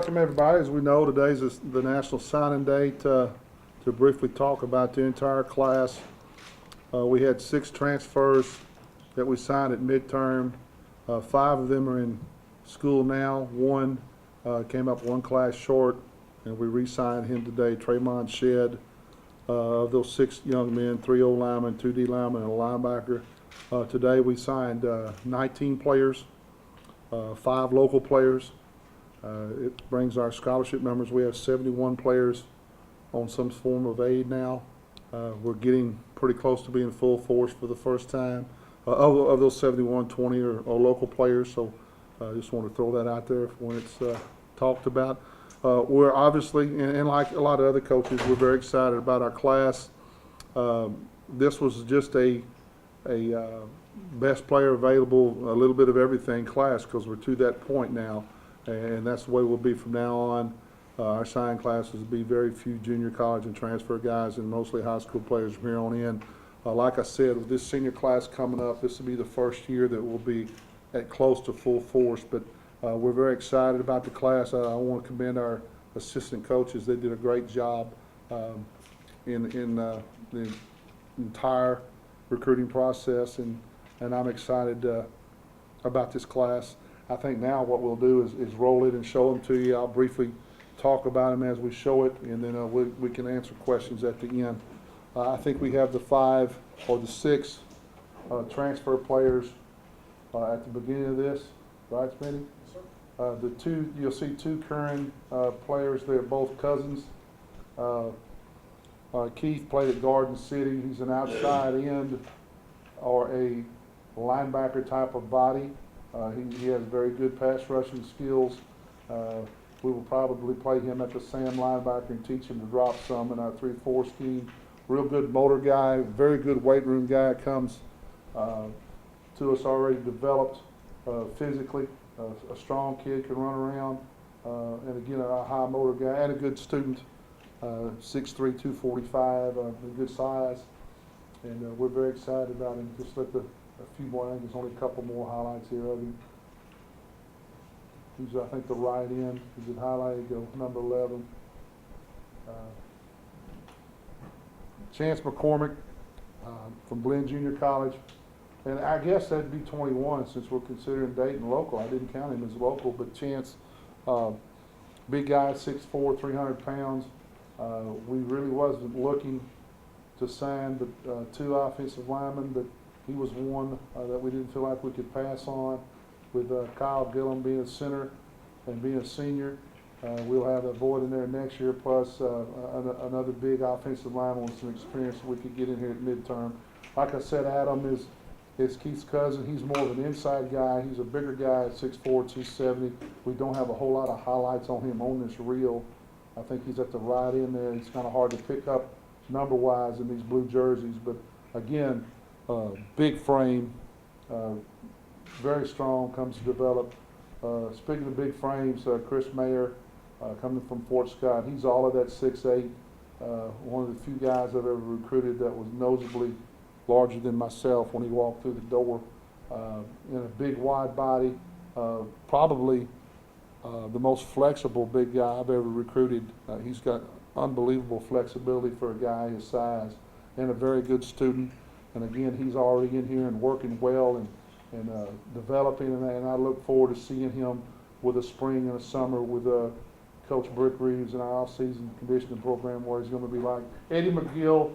welcome everybody. As we know, today's the National Signing Day to briefly talk about the entire class. We had 6 transfers that we signed at midterm. 5 of them are in school now. 1 came up 1 class short, and we re-signed him today, Tremont Shedd. Of those 6 young men, 3 O linemen, 2 D linemen, and a linebacker. Today we signed 19 players, 5 local players. It brings our scholarship numbers. We have 71 players on some form of aid now. We're getting pretty close to being full force for the first time. Of those 71, 20 are local players, so I just want to throw that out there when it's talked about. We're obviously, and like a lot of other coaches, we're very excited about our class. This was just a best player available, a little bit of everything class, because we're to that point now, and that's the way we'll be from now on. Our sign classes will be very few junior college and transfer guys, and mostly high school players from here on in. Like I said, with this senior class coming up, this will be the first year that we'll be at close to full force, but we're very excited about the class. I want to commend our assistant coaches. They did a great job in the entire recruiting process, and I'm excited about this class. I think now what we'll do is roll it and show them to you. I'll briefly talk about them as we show it, and then we can answer questions at the end. I think we have the 5 or the 6 transfer players at the beginning of this, right, Smitty? The 2, you'll see 2 current players. They're both cousins. Keith played at Garden City. He's an outside end or a linebacker type of body. He has very good pass rushing skills. We will probably play him at the Sam linebacker and teach him to drop some in our 3-4 scheme. Real good motor guy, very good weight room guy. Comes to us already developed physically. A strong kid, can run around, and again a high motor guy and a good student. 6'3", 245, a good size, and we're very excited about him. Just let a few more. I think there's only a couple more highlights here of him. He's, I think, the right end. He's at highlight. Go number 11. Chance McCormick from Glenn Junior College. And I guess that'd be 21 since we're considering Dayton local. I didn't count him as local, but Chance, big guy, 6'4", 300 pounds. We really wasn't looking to sign but 2 offensive linemen, but he was one that we didn't feel like we could pass on. With Kyle Gillum being a center and being a senior, we'll have a void in there next year, plus another big offensive lineman with some experience that we could get in here at midterm. Like I said, Adam is Keith's cousin. He's more of an inside guy. He's a bigger guy at 6'4", 270. We don't have a whole lot of highlights on him on this reel. I think he's at the right end there. It's kind of hard to pick up number-wise in these blue jerseys. But again, big frame, very strong, comes to develop. Speaking of big frames, Chris Mayer, coming from Fort Scott, he's all of that 6'8". One of the few guys I've ever recruited that was noticeably larger than myself when he walked through the door. In a big wide body, probably the most flexible big guy I've ever recruited. He's got unbelievable flexibility for a guy his size, and a very good student. And again, he's already in here and working well and developing, and I look forward to seeing him with a spring and a summer with Coach Brick Reeves in our off-season conditioning program, where he's going to be like Eddie McGill.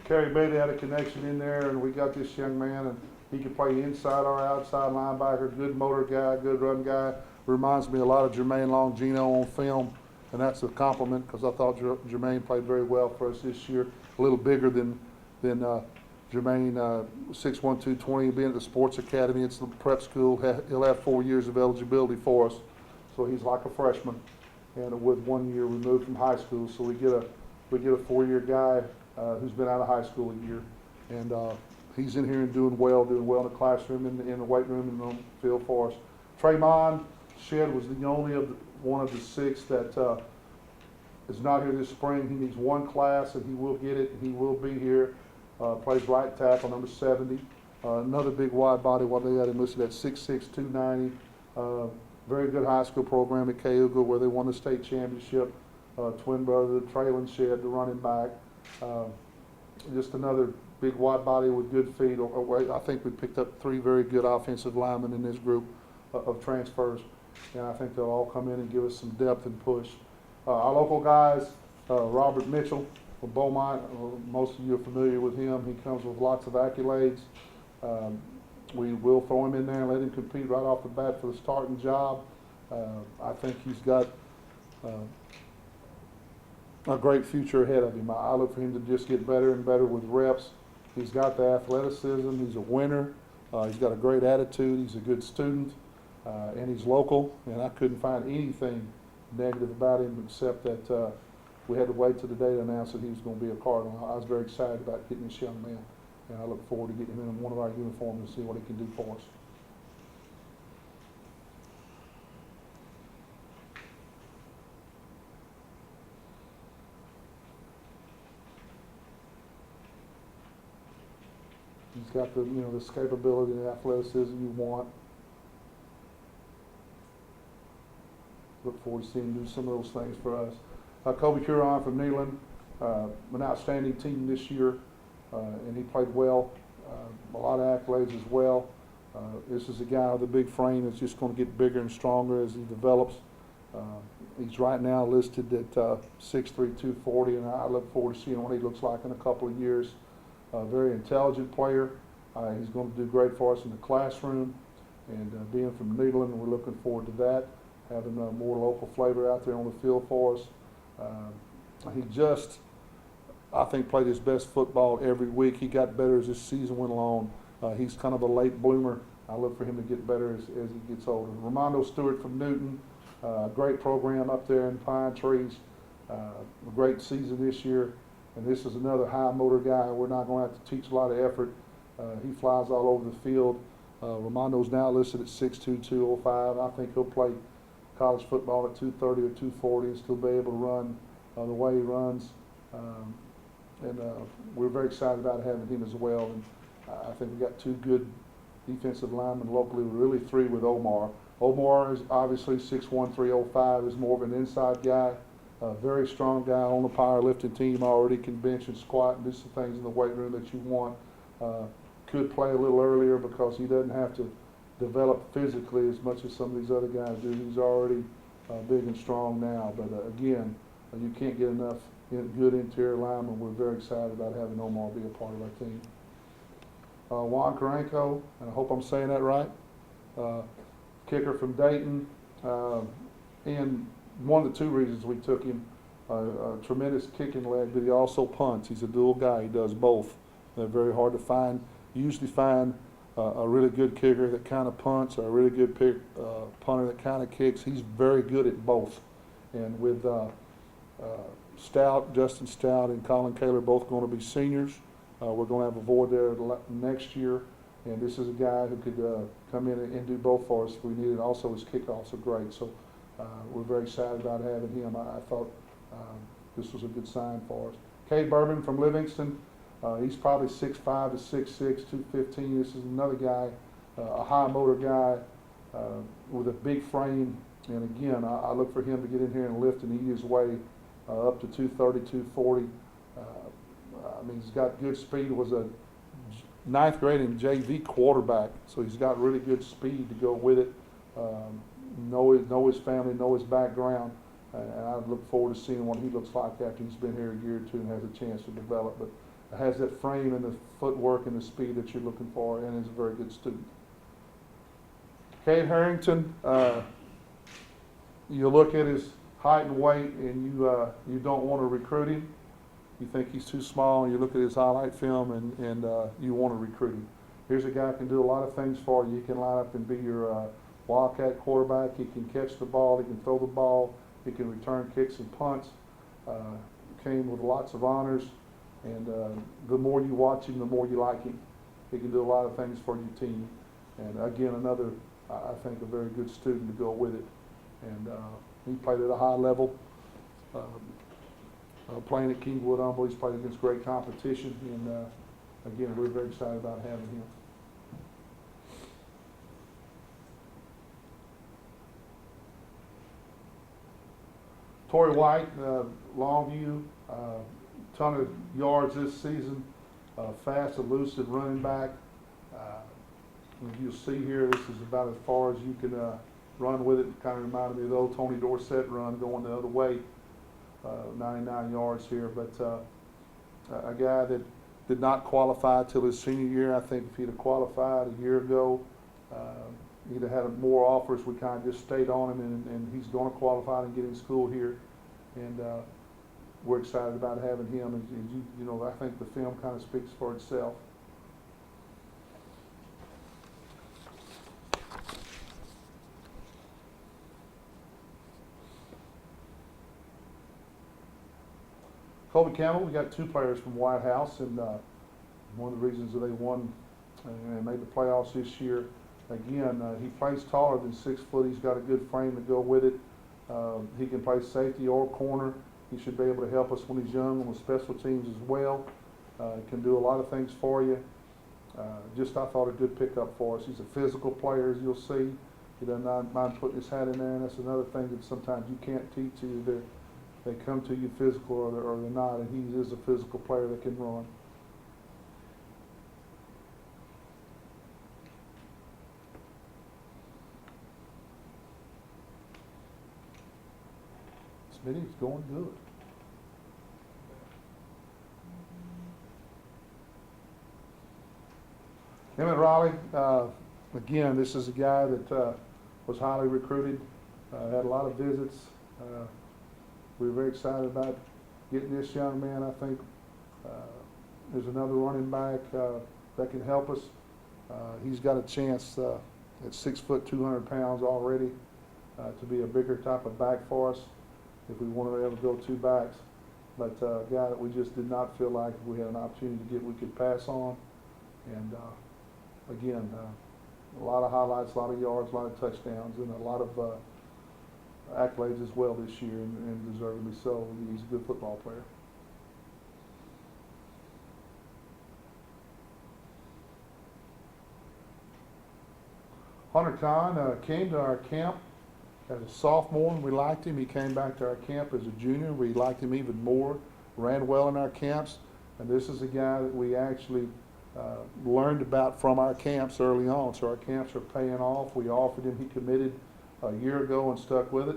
Kerry Bailey had a connection in there, and we got this young man, and he can play inside or outside linebacker. Good motor guy, good run guy. Reminds me a lot of Jermaine Longino on film, and that's a compliment because I thought Jermaine played very well for us this year. A little bigger than Jermaine, 6'1", 220, being at the sports academy. It's the prep school. He'll have 4 years of eligibility for us, so he's like a freshman, and with 1 year removed from high school. So we get a 4-year guy who's been out of high school a year, and he's in here and doing well in the classroom, in the weight room, and on the field for us. Tremont Shedd was the only one of the 6 that is not here this spring. He needs 1 class, and he will get it. He will be here. Plays right tackle, number 70. Another big wide body. What they got him listed at 6'6", 290. very good high school program at Cayuga where they won the state championship. Twin brother, Traylon Shedd, the running back. Just another big wide body with good feet. I think we picked up 3 very good offensive linemen in this group of transfers, and I think they'll all come in and give us some depth and push. Our local guys, Robert Mitchell from Beaumont, most of you are familiar with him. He comes with lots of accolades. We will throw him in there and let him compete right off the bat for the starting job. I think he's got a great future ahead of him. I look for him to just get better and better with reps. He's got the athleticism. He's a winner. He's got a great attitude. He's a good student, and he's local. And I couldn't find anything negative about him except that we had to wait till the day to announce that he was going to be a Cardinal. I was very excited about getting this young man, and I look forward to getting him in one of our uniforms and see what he can do for us. He's got the, the escapability and the athleticism you want. Look forward to seeing him do some of those things for us. Kobe Curon from Neyland, an outstanding team this year, and he played well. A lot of accolades as well. This is a guy with a big frame that's just going to get bigger and stronger as he develops. He's right now listed at 6'3", 240, and I look forward to seeing what he looks like in a couple of years. A very intelligent player. He's going to do great for us in the classroom, and being from Neyland, we're looking forward to that, having more local flavor out there on the field for us. He just, I think, played his best football every week. He got better as this season went along. He's kind of a late bloomer. I look for him to get better as he gets older. Ramondo Stewart from Newton, great program up there in Pine Trees. A great season this year. And this is another high motor guy. We're not going to have to teach a lot of effort. He flies all over the field. Ramondo's now listed at 6'2", 205. I think he'll play college football at 230 or 240 and still be able to run the way he runs. We're very excited about having him as well. And I think we've got 2 good defensive linemen locally, really 3 with Omar. Omar is obviously 6'1", 305, is more of an inside guy. A very strong guy on the powerlifting team, already can bench and squat and do some things in the weight room that you want. Could play a little earlier because he doesn't have to develop physically as much as some of these other guys do. He's already big and strong now. But again, you can't get enough good interior linemen. We're very excited about having Omar be a part of our team. Juan Karanko, and I hope I'm saying that right, kicker from Dayton. And one of the 2 reasons we took him, a tremendous kicking leg, but he also punts. He's a dual guy. He does both. They're very hard to find. You usually find a really good kicker that kind of punts, or a really good punter that kind of kicks. He's very good at both. And with Justin Stout and Colin Kaler both going to be seniors, we're going to have a void there next year. And this is a guy who could come in and do both for us if we need it. Also, his kickoffs are great. So we're very excited about having him. I thought this was a good sign for us. Cade Bourbon from Livingston. He's probably 6'5" to 6'6", 215. This is another guy, a high motor guy with a big frame. And again, I look for him to get in here and lift and eat his way up to 230, 240. I mean, he's got good speed. Was a 9th grade and JV quarterback, so he's got really good speed to go with it. Know his family, know his background, and I look forward to seeing what he looks like after he's been here a year or 2 and has a chance to develop. But has that frame and the footwork and the speed that you're looking for, and is a very good student. Cade Harrington, you look at his height and weight, and you don't want to recruit him. You think he's too small, and you look at his highlight film, and you want to recruit him. Here's a guy who can do a lot of things for you. He can line up and be your Wildcat quarterback. He can catch the ball. He can throw the ball. He can return kicks and punts. Came with lots of honors. And the more you watch him, the more you like him. He can do a lot of things for your team. And again, another, I think, a very good student to go with it. And he played at a high level. Playing at Kingwood Humble, he's played against great competition. And again, we're very excited about having him. Torrey White, Longview, ton of yards this season, fast, elusive running back. As you'll see here, this is about as far as you can run with it. It kind of reminded me of the old Tony Dorsett run going the other way, 99 yards here. But a guy that did not qualify till his senior year. I think if he'd have qualified a year ago, he'd have had more offers. We kind of just stayed on him, and he's going to qualify and get in school here. And we're excited about having him. And you know, I think the film kind of speaks for itself. Colby Campbell, we got two players from White House, and one of the reasons that they won and made the playoffs this year. Again, he plays taller than 6 foot. He's got a good frame to go with it. He can play safety or corner. He should be able to help us when he's young on the special teams as well. Can do a lot of things for you. Just, I thought, a good pickup for us. He's a physical player, as you'll see. He does not mind putting his hat in there, and that's another thing that sometimes you can't teach either. They come to you physical or they're not, and he is a physical player that can run. Smitty's going good. Emmett Raleigh, again, this is a guy that was highly recruited, had a lot of visits. We were very excited about getting this young man. I think there's another running back that can help us. He's got a chance at 6 foot, 200 pounds already to be a bigger type of back for us if we wanted to ever go 2 backs. But a guy that we just did not feel like if we had an opportunity to get, we could pass on. And again, a lot of highlights, a lot of yards, a lot of touchdowns, and a lot of accolades as well this year, and deservedly so. He's a good football player. Hunter Kahn came to our camp as a sophomore, and we liked him. He came back to our camp as a junior. We liked him even more. Ran well in our camps, and this is a guy that we actually learned about from our camps early on. So our camps are paying off. We offered him. He committed a year ago and stuck with it.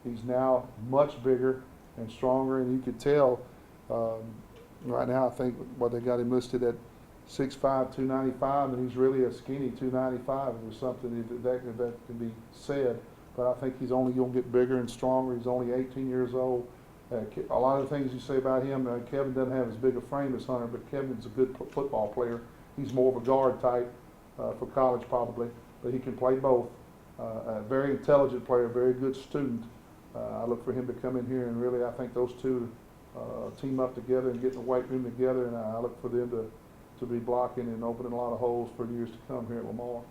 He's now much bigger and stronger, and you could tell right now, I think what they got him listed at 6'5", 295, and he's really a skinny 295 or something that can be said. But I think he's only going to get bigger and stronger. He's only 18 years old. A lot of the things you say about him, Kevin doesn't have as big a frame as Hunter, but Kevin's a good football player. He's more of a guard type for college probably, but he can play both. A very intelligent player, very good student. I look for him to come in here, and really I think those two team up together and get in the weight room together, and I look for them to be blocking and opening a lot of holes for years to come here at Lamar.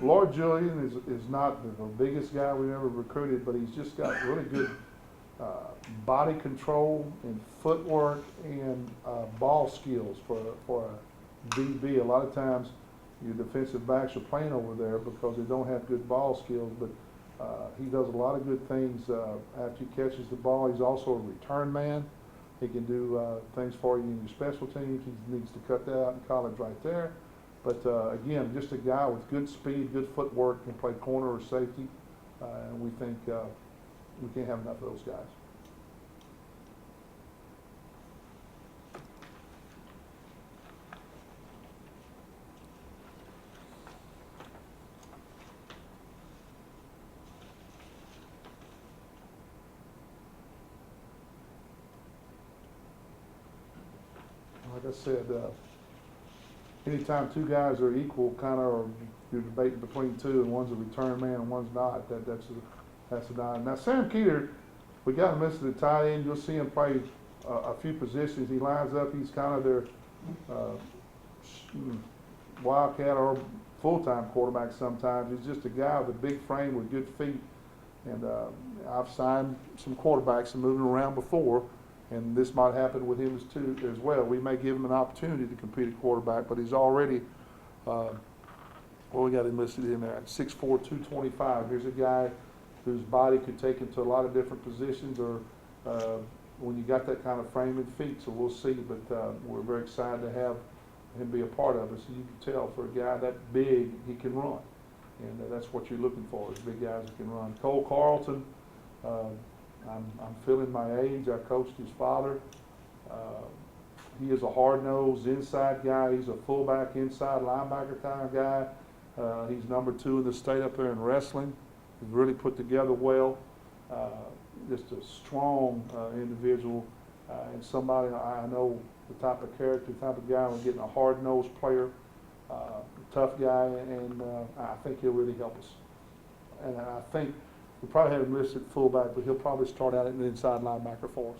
Lord Julian is not the biggest guy we've ever recruited, but he's just got really good body control and footwork and ball skills for a DB. A lot of times your defensive backs are playing over there because they don't have good ball skills, but he does a lot of good things after he catches the ball. He's also a return man. He can do things for you in your special teams. He needs to cut that out in college right there. But again, just a guy with good speed, good footwork, can play corner or safety, and we think we can't have enough of those guys. Like I said, anytime 2 guys are equal, kind of, or you're debating between 2, and one's a return man and one's not, that's a nine. Now Sam Keeter, we got him listed at tight end. You'll see him play a few positions. He lines up. He's kind of their wildcat or full-time quarterback sometimes. He's just a guy with a big frame with good feet. And I've signed some quarterbacks and moved them around before, and this might happen with him as well. We may give him an opportunity to compete at quarterback, but he's already, well, we got him listed in there at 6'4", 225. Here's a guy whose body could take him to a lot of different positions, or when you got that kind of frame and feet, so we'll see. But we're very excited to have him be a part of us. You can tell for a guy that big, he can run. And that's what you're looking for, is big guys that can run. Cole Carlton, I'm feeling my age. I coached his father. He is a hard-nosed inside guy. He's a fullback, inside linebacker kind of guy. He's number 2 in the state up there in wrestling. He's really put together well. Just a strong individual, and somebody I know the type of character, type of guy. We're getting a hard-nosed player. Tough guy, and I think he'll really help us. And I think we probably have him listed at fullback, but he'll probably start out at an inside linebacker for us.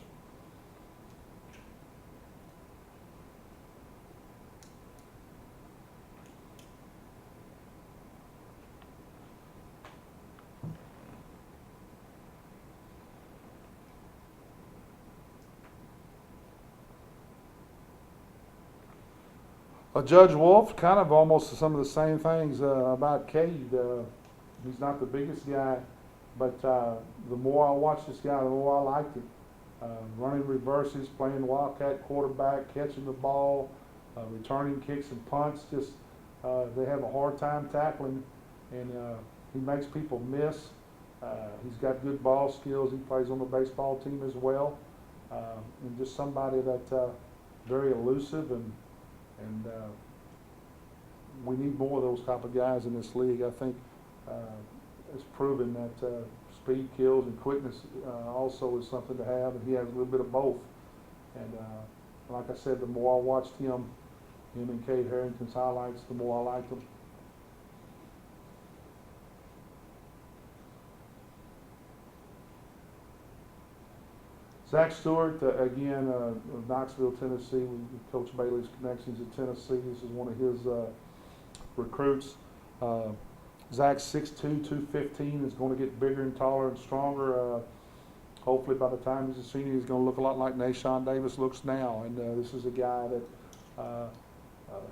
Judge Wolf, kind of almost some of the same things about Cade. He's not the biggest guy, but the more I watch this guy, the more I liked him. Running reverses, playing wildcat quarterback, catching the ball, returning kicks and punts. Just they have a hard time tackling, and he makes people miss. He's got good ball skills. He plays on the baseball team as well, and just somebody that very elusive, and we need more of those type of guys in this league. I think it's proven that speed kills, and quickness also is something to have, and he has a little bit of both. And like I said, the more I watched him and Cade Harrington's highlights, the more I liked him. Zach Stewart, again, Knoxville, Tennessee. Coach Bailey's connections at Tennessee. This is one of his recruits. Zach's 6'2", 215, is going to get bigger and taller and stronger. Hopefully by the time he's a senior, he's going to look a lot like Nashawn Davis looks now. And this is a guy that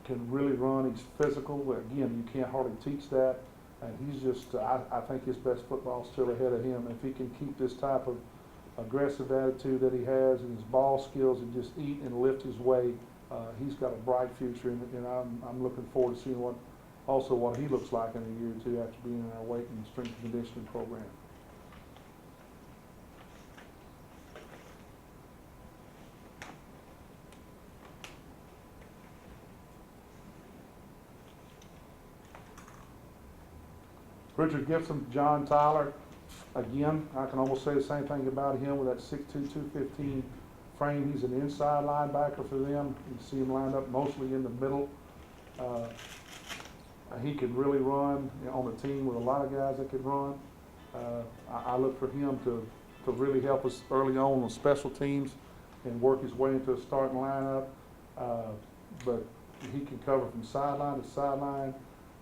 can really run. He's physical. Again, you can't hardly teach that. And he's just, I think his best football is still ahead of him. If he can keep this type of aggressive attitude that he has, and his ball skills, and just eat and lift his way, he's got a bright future, and I'm looking forward to seeing what he looks like in a year or two after being in our weight and strength and conditioning program. Richard Gibson, John Tyler. Again, I can almost say the same thing about him with that 6'2", 215 frame. He's an inside linebacker for them. You can see him lined up mostly in the middle. He can really run on a team with a lot of guys that can run. I look for him to really help us early on special teams and work his way into a starting lineup. But he can cover from sideline to sideline.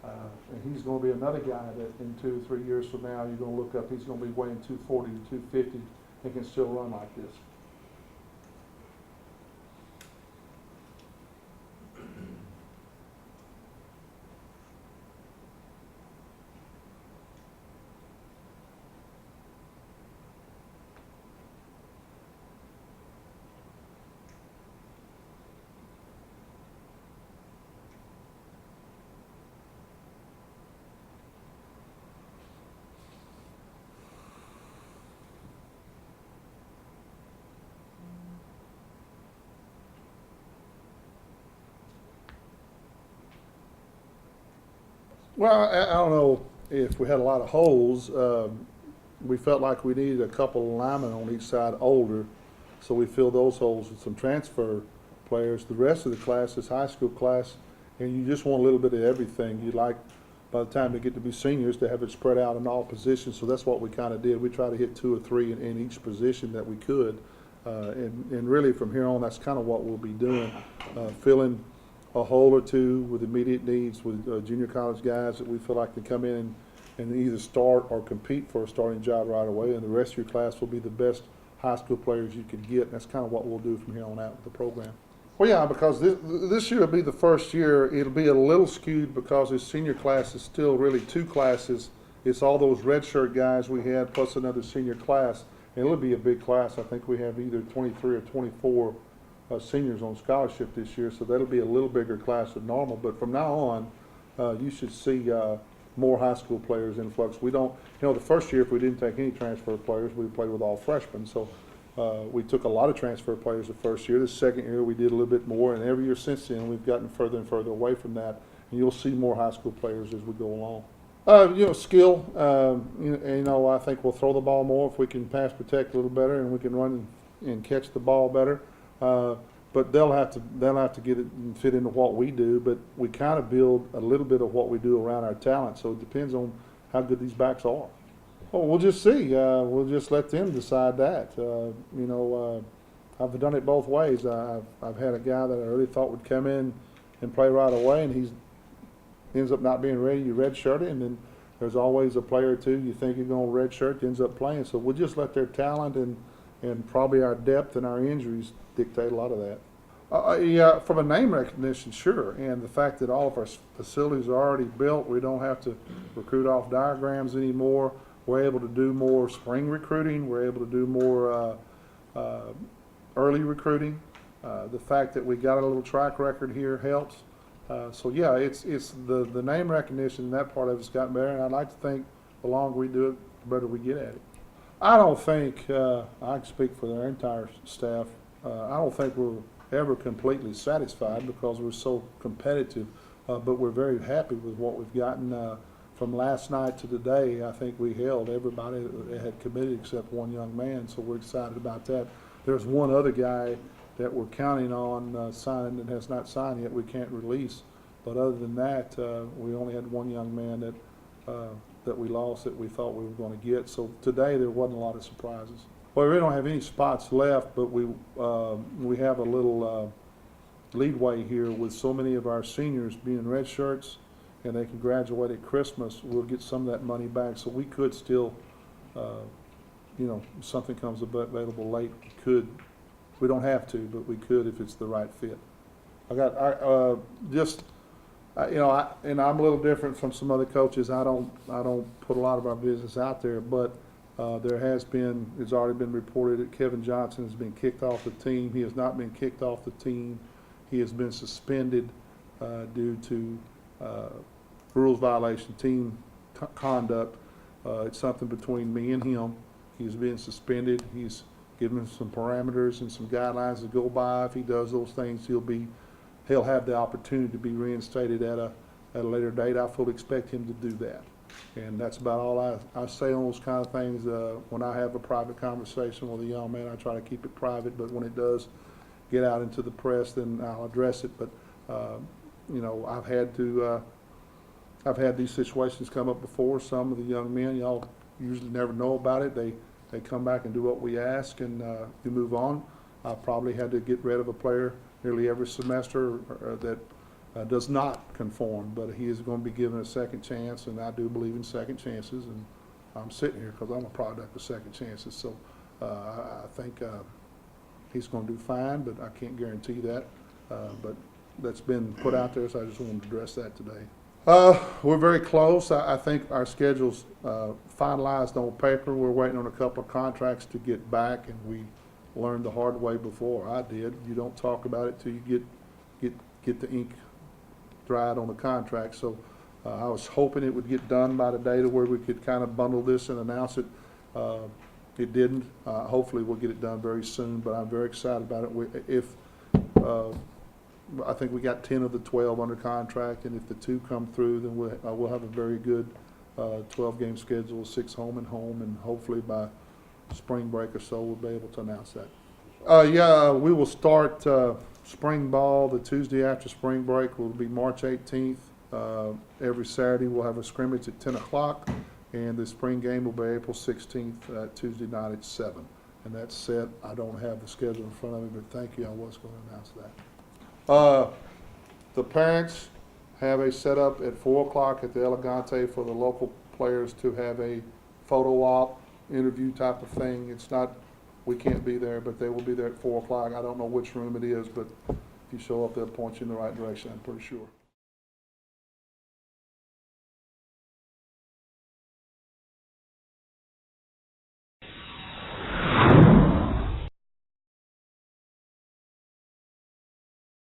And he's going to be another guy that in 2 or 3 years from now you're going to look up. He's going to be weighing 240 to 250 and can still run like this. Well, I don't know if we had a lot of holes. We felt like we needed a couple of linemen on each side older, so we filled those holes with some transfer players. The rest of the class is high school class, and you just want a little bit of everything. You like, by the time they get to be seniors, to have it spread out in all positions, so that's what we kind of did. We tried to hit 2 or 3 in each position that we could, and really from here on, that's kind of what we'll be doing, filling a hole or two with immediate needs with junior college guys that we feel like can come in and either start or compete for a starting job right away, and the rest of your class will be the best high school players you can get. And that's kind of what we'll do from here on out with the program. Well, yeah, because this year will be the first year. It'll be a little skewed because this senior class is still really two classes. It's all those redshirt guys we had plus another senior class. And it'll be a big class. I think we have either 23 or 24 seniors on scholarship this year, so that'll be a little bigger class than normal. But from now on, you should see more high school players influx. We don't, the first year if we didn't take any transfer players, we played with all freshmen. So we took a lot of transfer players the first year. The second year we did a little bit more, and every year since then we've gotten further and further away from that. And you'll see more high school players as we go along. Skill. I think we'll throw the ball more if we can pass protect a little better, and we can run and catch the ball better. But they'll have to get it and fit into what we do. But we kind of build a little bit of what we do around our talent. So it depends on how good these backs are. Well, we'll just see. We'll just let them decide that. I've done it both ways. I've had a guy that I really thought would come in and play right away, and he ends up not being ready. You redshirt it, and then there's always a player or two you think you're going to redshirt, ends up playing. So we'll just let their talent and probably our depth and our injuries dictate a lot of that. Yeah, from a name recognition, sure. And the fact that all of our facilities are already built, we don't have to recruit off diagrams anymore. We're able to do more spring recruiting. We're able to do more early recruiting. The fact that we got a little track record here helps. So yeah, it's the name recognition, that part of it's gotten better, and I'd like to think the longer we do it, the better we get at it. I don't think, I can speak for their entire staff, I don't think we're ever completely satisfied because we're so competitive, but we're very happy with what we've gotten from last night to today. I think we held everybody that had committed except one young man, so we're excited about that. There's one other guy that we're counting on signing that has not signed yet, we can't release. But other than that, we only had one young man that we lost that we thought we were going to get. So today there wasn't a lot of surprises. Well, we really don't have any spots left, but we have a little leadway here with so many of our seniors being red shirts, and they can graduate at Christmas. We'll get some of that money back, so we could still, if something comes available late, we could. We don't have to, but we could if it's the right fit. And I'm a little different from some other coaches. I don't put a lot of our business out there, but it's already been reported that Kevin Johnson has been kicked off the team. He has not been kicked off the team. He has been suspended due to rules violation, team conduct. It's something between me and him. He's been suspended. He's given some parameters and some guidelines to go by. If he does those things, he'll have the opportunity to be reinstated at a later date. I fully expect him to do that. And that's about all I say on those kind of things. When I have a private conversation with a young man, I try to keep it private, but when it does get out into the press, then I'll address it. But I've had these situations come up before. Some of the young men, y'all usually never know about it. They come back and do what we ask, and we move on. I probably had to get rid of a player nearly every semester that does not conform, but he is going to be given a second chance, and I do believe in second chances, and I'm sitting here because I'm a product of second chances. So I think he's going to do fine, but I can't guarantee that. But that's been put out there, so I just wanted to address that today. We're very close. I think our schedule's finalized on paper. We're waiting on a couple of contracts to get back, and we learned the hard way before. I did. You don't talk about it till you get the ink dried on the contract. So I was hoping it would get done by the day to where we could kind of bundle this and announce it. It didn't. Hopefully we'll get it done very soon, but I'm very excited about it. I think we got 10 of the 12 under contract, and if the 2 come through, then we'll have a very good 12-game schedule, 6 home and home, and hopefully by spring break or so we'll be able to announce that. We will start spring ball the Tuesday after spring break. Will be March 18th. Every Saturday we'll have a scrimmage at 10 o'clock, and the spring game will be April 16th, Tuesday night at 7. And that's set. I don't have the schedule in front of me, but thank you. I was going to announce that. The parents have a setup at 4 o'clock at the Elegante for the local players to have a photo op, interview type of thing. It's not, we can't be there, but they will be there at 4 o'clock. I don't know which room it is, but if you show up, they'll point you in the right direction, I'm pretty sure.